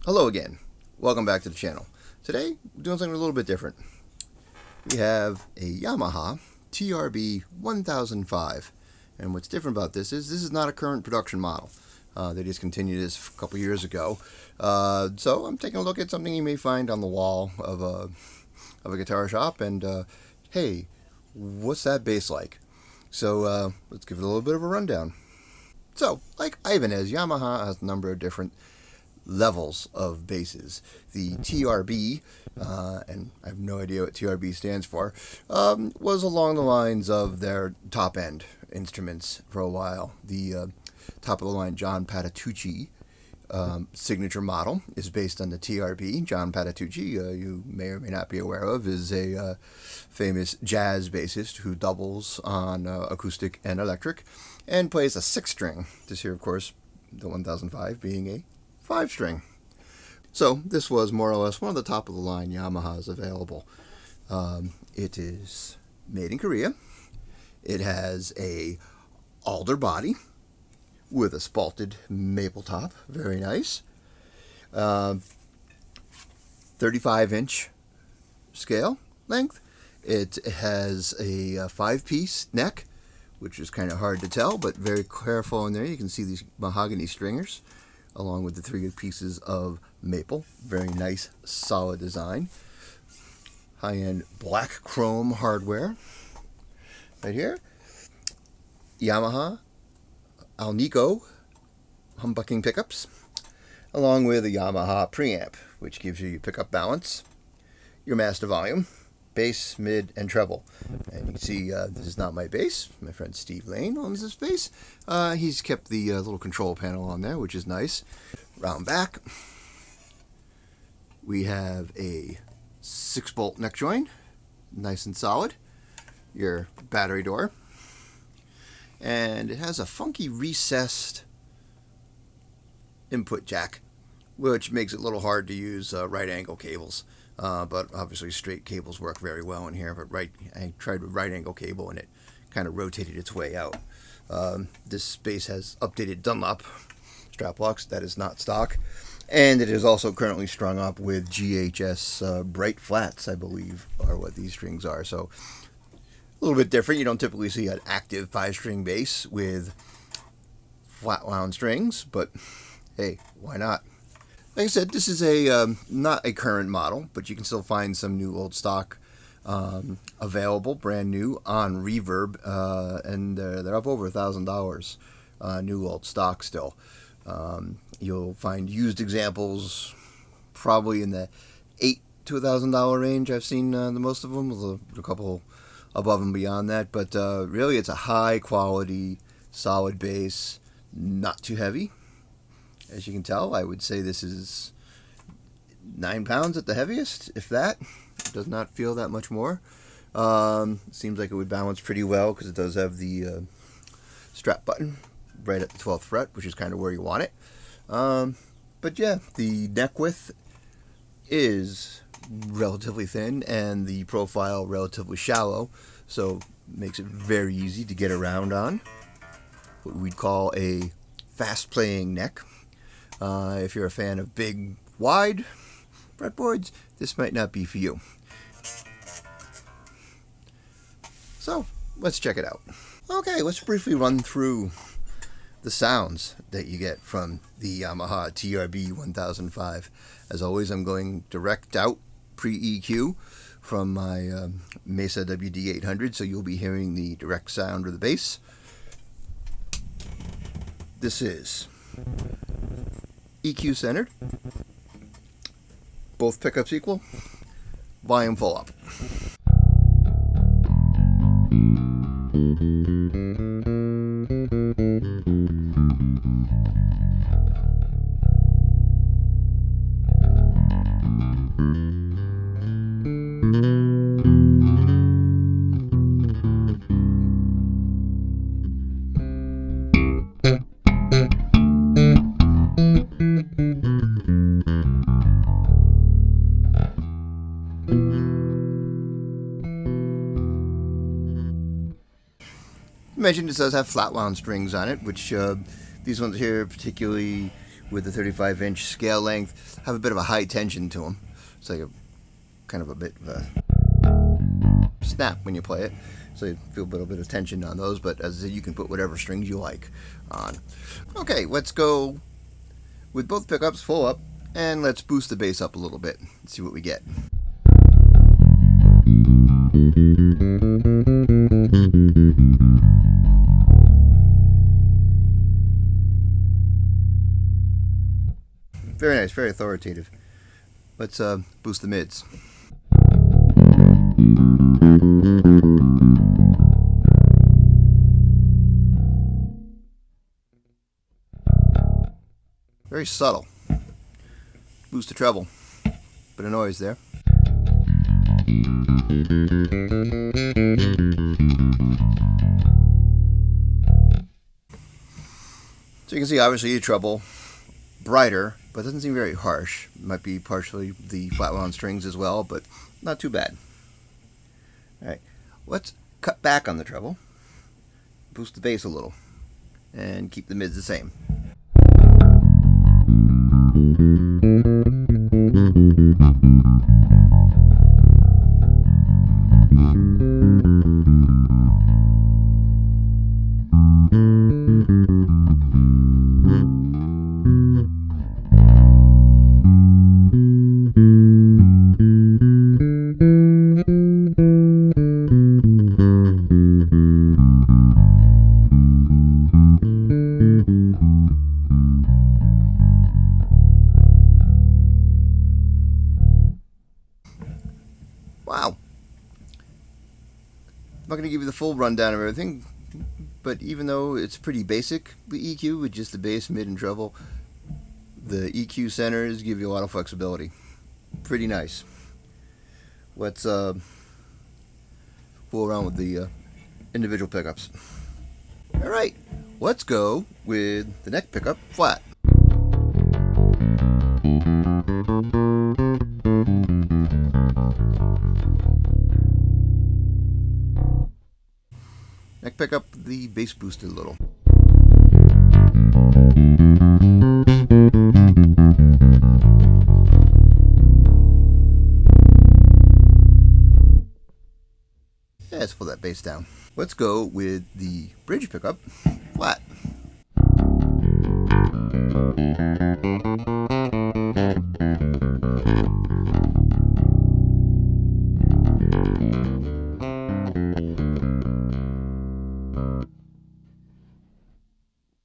Hello again. Welcome back to the channel. Today, we're doing something a little bit different. We have a Yamaha TRB1005. And what's different about this is not a current production model. They discontinued this a couple years ago. So I'm taking a look at something you may find on the wall of a guitar shop. And hey, what's that bass like? So let's give it a little bit of a rundown. So, like Ibanez, Yamaha has a number of different levels of basses. The TRB, and I have no idea what TRB stands for, was along the lines of their top-end instruments for a while. The top-of-the-line John Patitucci signature model is based on the TRB. John Patitucci, you may or may not be aware of, is a famous jazz bassist who doubles on acoustic and electric and plays a 6-string. This here, of course, the 1005 being a 5-string. So this was more or less one of the top-of-the-line Yamahas available. It is made in Korea. It has a alder body with a spalted maple top. Very nice. 35-inch scale length. It has a 5-piece neck, which is kind of hard to tell, but very careful in there. You can see these mahogany stringers along with the 3 pieces of maple. Very nice, solid design. High-end black chrome hardware. Right here. Yamaha Alnico humbucking pickups, along with a Yamaha preamp, which gives you your pickup balance, your master volume, bass, mid, and treble. And you can see this is not my bass. My friend Steve Lane owns this bass. He's kept the little control panel on there, which is nice. Round back, we have a 6-bolt neck joint, nice and solid. Your battery door. And it has a funky recessed input jack, which makes it a little hard to use right angle cables. But obviously straight cables work very well in here. But I tried with right angle cable and it kind of rotated its way out. This bass has updated Dunlop strap locks. That is not stock. And it is also currently strung up with GHS bright flats, I believe, are what these strings are. So a little bit different. You don't typically see an active 5-string bass with flat wound strings, but hey, why not? Like I said, this is a not a current model, but you can still find some new old stock available, brand new on Reverb, and they're up over $1,000 new old stock still. You'll find used examples probably in the $8,000 to $1,000 range. I've seen the most of them, with a couple above and beyond that, but really it's a high quality solid bass, not too heavy. As you can tell, I would say this is 9 pounds at the heaviest, if that. It does not feel that much more. Seems like it would balance pretty well because it does have the strap button right at the 12th fret, which is kind of where you want it. But yeah, the neck width is relatively thin and the profile relatively shallow, so makes it very easy to get around on. What we'd call a fast playing neck. If you're a fan of big, wide fretboards, this might not be for you. So let's check it out. Okay, let's briefly run through the sounds that you get from the Yamaha TRB1005. As always, I'm going direct out pre-EQ from my Mesa WD800, so you'll be hearing the direct sound of the bass. This is EQ centered, both pickups equal, volume full up. I mentioned it does have flat wound strings on it, which these ones here particularly with the 35-inch scale length have a bit of a high tension to them. It's like a kind of a bit of a snap when you play it, so you feel a little bit of tension on those, but as I said, you can put whatever strings you like on. Okay, let's go with both pickups full up, and let's boost the bass up a little bit and see what we get. Very nice, very authoritative. Let's boost the mids. Very subtle. Boost the treble. Bit of noise there. So you can see obviously the treble brighter, but it doesn't seem very harsh. It might be partially the flat wound strings as well, but not too bad. Alright, let's cut back on the treble, boost the bass a little, and keep the mids the same. Wow. I'm not going to give you the full rundown of everything, but even though it's pretty basic, the EQ with just the bass, mid, and treble, the EQ centers give you a lot of flexibility. Pretty nice. Let's fool around with the individual pickups. Alright, let's go with the neck pickup flat. Neck pickup, the bass boosted a little. Yeah, let's pull that bass down. Let's go with the bridge pickup flat.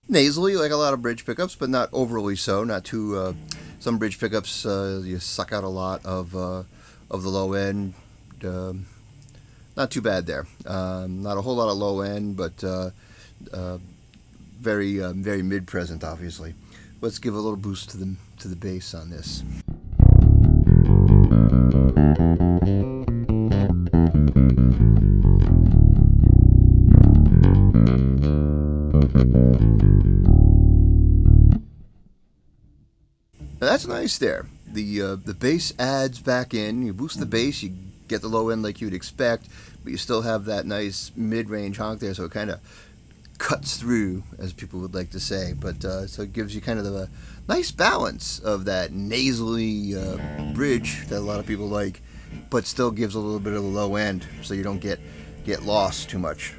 Nasally, like a lot of bridge pickups, but not overly so. Not too. Some bridge pickups you suck out a lot of the low end. Not too bad there. Not a whole lot of low end, but very very mid present, obviously. Let's give a little boost to the bass on this. Now that's nice there. The bass adds back in. You boost the bass, you get the low end like you'd expect, but you still have that nice mid-range honk there, so it kind of cuts through, as people would like to say. But so it gives you kind of a nice balance of that nasally bridge that a lot of people like, but still gives a little bit of the low end, so you don't get lost too much.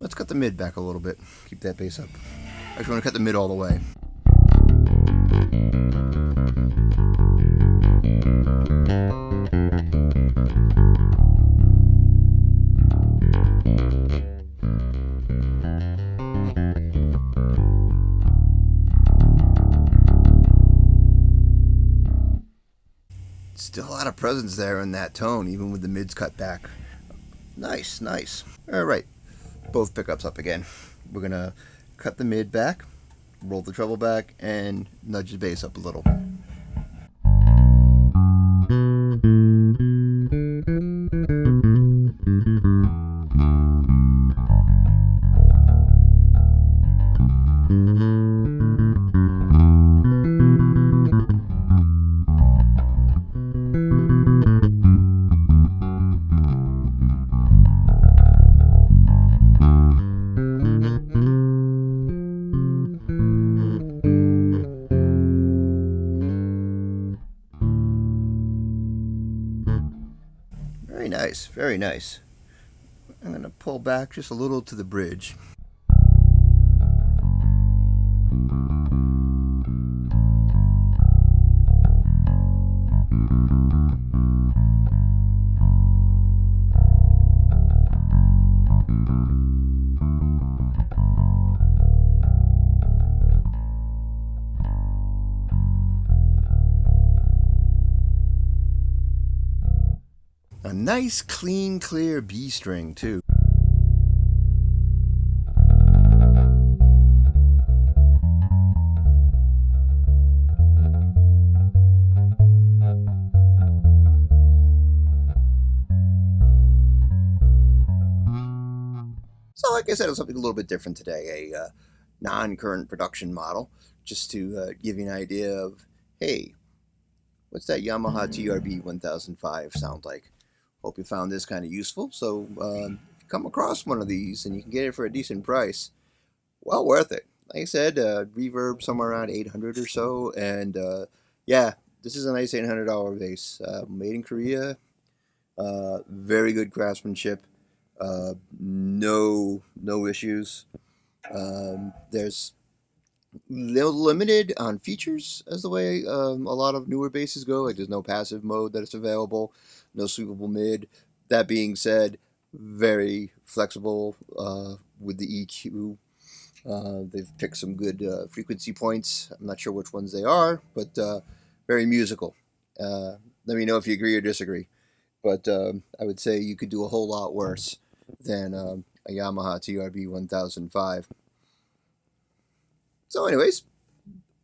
Let's cut the mid back a little bit. Keep that bass up. I just want to cut the mid all the way. Still a lot of presence there in that tone, even with the mids cut back. Nice, nice. All right. Both pickups up again. We're going to cut the mid back, roll the treble back, and nudge the bass up a little. nice, very nice. I'm going to pull back just a little to the bridge. A nice, clean, clear B string, too. So, like I said, it was something a little bit different today, a non-current production model, just to give you an idea of, hey, what's that Yamaha TRB1005 sound like? Hope you found this kind of useful. So if you come across one of these and you can get it for a decent price, well worth it. Like I said, Reverb somewhere around 800 or so, and yeah, this is a nice $800 bass, made in Korea. Very good craftsmanship. No issues. There's limited on features as the way a lot of newer basses go. Like there's no passive mode that is available, no sweepable mid. That being said, very flexible with the EQ. They've picked some good frequency points. I'm not sure which ones they are, but very musical. Let me know if you agree or disagree. But I would say you could do a whole lot worse than a Yamaha TRB1005. So anyways,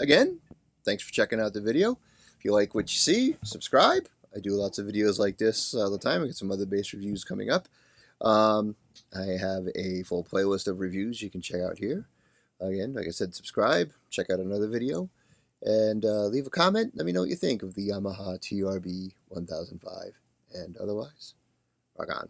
again, thanks for checking out the video. If you like what you see, subscribe. I do lots of videos like this all the time. I get some other bass reviews coming up. I have a full playlist of reviews you can check out here. Again, like I said, subscribe, check out another video, and leave a comment. Let me know what you think of the Yamaha TRB1005. And otherwise, rock on.